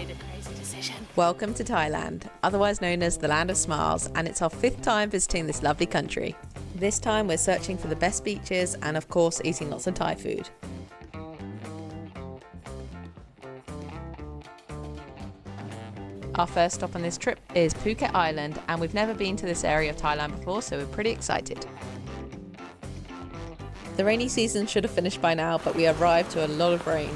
made a crazy decision. Welcome to Thailand, otherwise known as the Land of Smiles, and it's our 5th time visiting this lovely country. This time we're searching for the best beaches and of course eating lots of Thai food. Our first stop on this trip is Phuket Island, and we've never been to this area of Thailand before, so we're pretty excited. The rainy season should have finished by now, but we arrived to a lot of rain.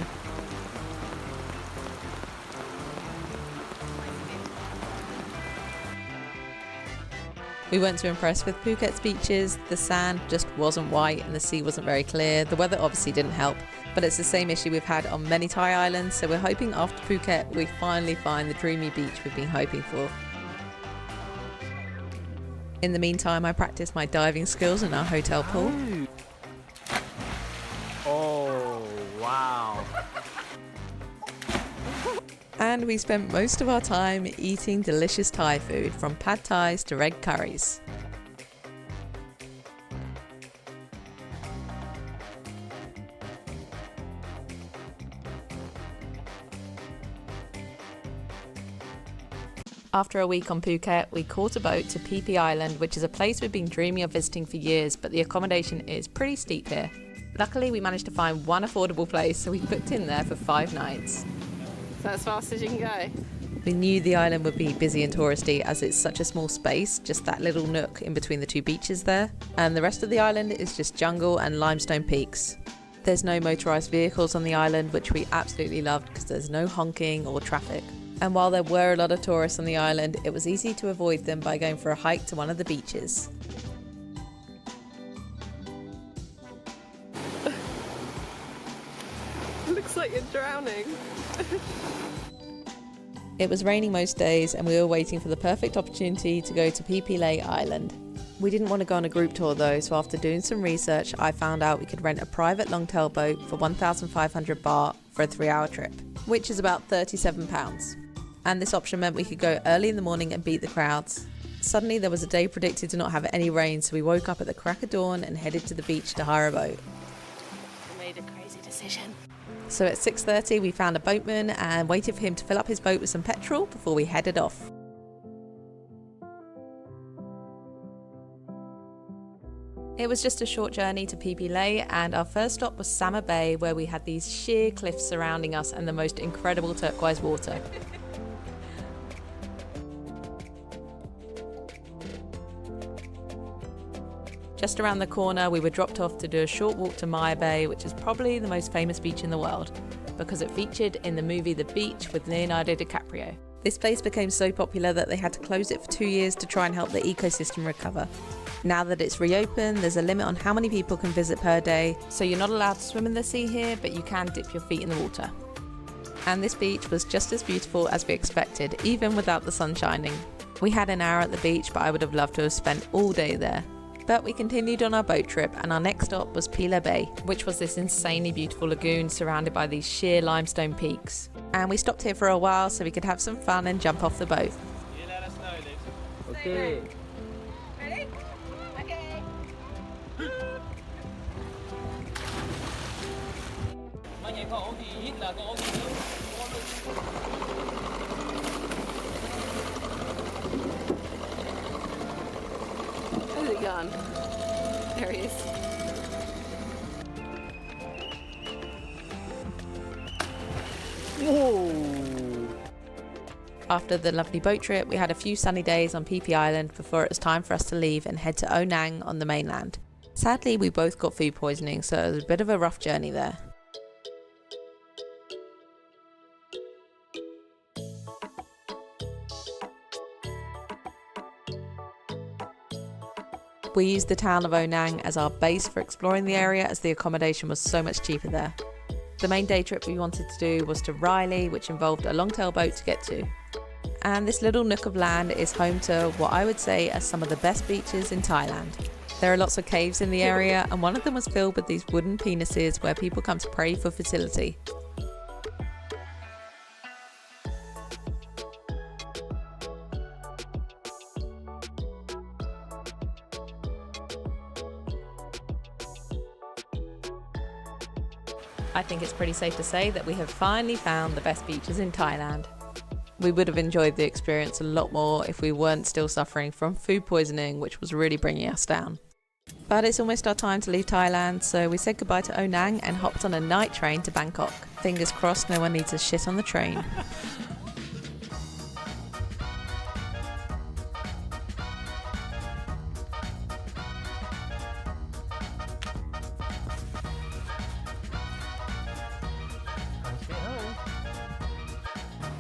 We weren't too impressed with Phuket's beaches. The sand just wasn't white and the sea wasn't very clear. The weather obviously didn't help, but it's the same issue we've had on many Thai islands, so we're hoping after Phuket we finally find the dreamy beach we've been hoping for. In the meantime, I practiced my diving skills in our hotel pool. Oh, wow. And we spent most of our time eating delicious Thai food, from pad thais to red curries. After a week on Phuket, we caught a boat to Phi Phi Island, which is a place we've been dreaming of visiting for years, but the accommodation is pretty steep here. Luckily, we managed to find one affordable place, so we booked in there for 5 nights. Is that as fast as you can go? We knew the island would be busy and touristy as it's such a small space, just that little nook in between the 2 beaches there. And the rest of the island is just jungle and limestone peaks. There's no motorised vehicles on the island, which we absolutely loved because there's no honking or traffic. And while there were a lot of tourists on the island, it was easy to avoid them by going for a hike to one of the beaches. Looks like you're drowning. It was raining most days and we were waiting for the perfect opportunity to go to Phi Phi Island. We didn't want to go on a group tour though, so after doing some research I found out we could rent a private longtail boat for 1,500 baht for a 3-hour trip, which is about £37. And this option meant we could go early in the morning and beat the crowds. Suddenly there was a day predicted to not have any rain, so we woke up at the crack of dawn and headed to the beach to hire a boat. I made a crazy decision. So at 6:30 we found a boatman and waited for him to fill up his boat with some petrol before we headed off. It was just a short journey to Phi Phi, and our first stop was Sama Bay, where we had these sheer cliffs surrounding us and the most incredible turquoise water. Just around the corner, we were dropped off to do a short walk to Maya Bay, which is probably the most famous beach in the world, because it featured in the movie The Beach with Leonardo DiCaprio. This place became so popular that they had to close it for 2 years to try and help the ecosystem recover. Now that it's reopened, there's a limit on how many people can visit per day, so you're not allowed to swim in the sea here, but you can dip your feet in the water. And this beach was just as beautiful as we expected, even without the sun shining. We had an hour at the beach, but I would have loved to have spent all day there. But we continued on our boat trip, and our next stop was Phi Bay, which was this insanely beautiful lagoon surrounded by these sheer limestone peaks. And we stopped here for a while so we could have some fun and jump off the boat. You let us know, okay. Ready? Okay. Where's he gone? There he is. Whoa. After the lovely boat trip, we had a few sunny days on Phi Phi Island before it was time for us to leave and head to Onang on the mainland. Sadly, we both got food poisoning, so it was a bit of a rough journey there. We used the town of Onang as our base for exploring the area, as the accommodation was so much cheaper there. The main day trip we wanted to do was to Railay, which involved a longtail boat to get to. And this little nook of land is home to what I would say are some of the best beaches in Thailand. There are lots of caves in the area, and one of them was filled with these wooden penises where people come to pray for fertility. I think it's pretty safe to say that we have finally found the best beaches in Thailand. We would have enjoyed the experience a lot more if we weren't still suffering from food poisoning, which was really bringing us down. But it's almost our time to leave Thailand, so we said goodbye to Onang and hopped on a night train to Bangkok. Fingers crossed no one needs a shit on the train.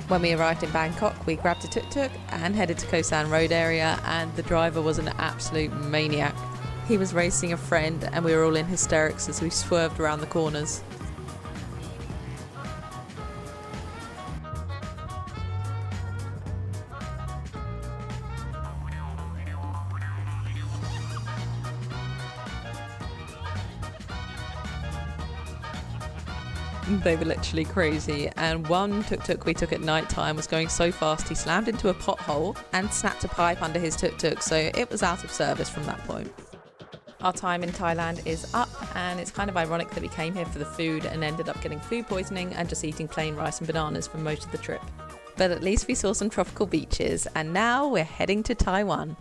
When we arrived in Bangkok, we grabbed a tuk-tuk and headed to Koh San Road area, and the driver was an absolute maniac. He was racing a friend and we were all in hysterics as we swerved around the corners. They were literally crazy, and one tuk-tuk we took at night time was going so fast he slammed into a pothole and snapped a pipe under his tuk-tuk, so it was out of service from that point. Our time in Thailand is up, and it's kind of ironic that we came here for the food and ended up getting food poisoning and just eating plain rice and bananas for most of the trip. But at least we saw some tropical beaches, and now we're heading to Taiwan.